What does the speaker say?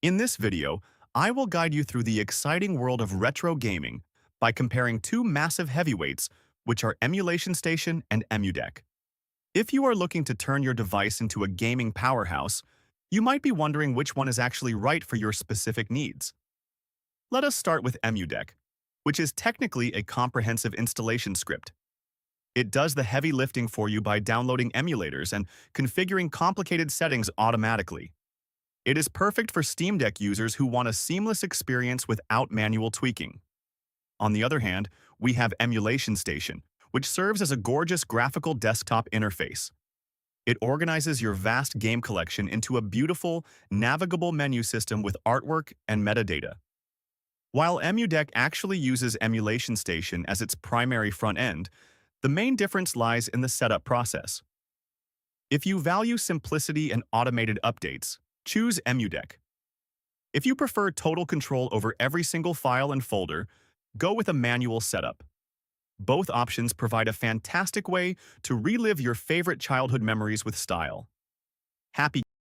In this video, I will guide you through the exciting world of retro gaming by comparing two massive heavyweights, which are EmulationStation and EmuDeck. If you are looking to turn your device into a gaming powerhouse, you might be wondering which one is actually right for your specific needs. Let us start with EmuDeck, which is technically a comprehensive installation script. It does the heavy lifting for you by downloading emulators and configuring complicated settings automatically. It is perfect for Steam Deck users who want a seamless experience without manual tweaking. On the other hand, we have EmulationStation, which serves as a gorgeous graphical desktop interface. It organizes your vast game collection into a beautiful, navigable menu system with artwork and metadata. While EmuDeck actually uses EmulationStation as its primary front end, the main difference lies in the setup process. If you value simplicity and automated updates, choose EmuDeck. If you prefer total control over every single file and folder, go with a manual setup. Both options provide a fantastic way to relive your favorite childhood memories with style. Happy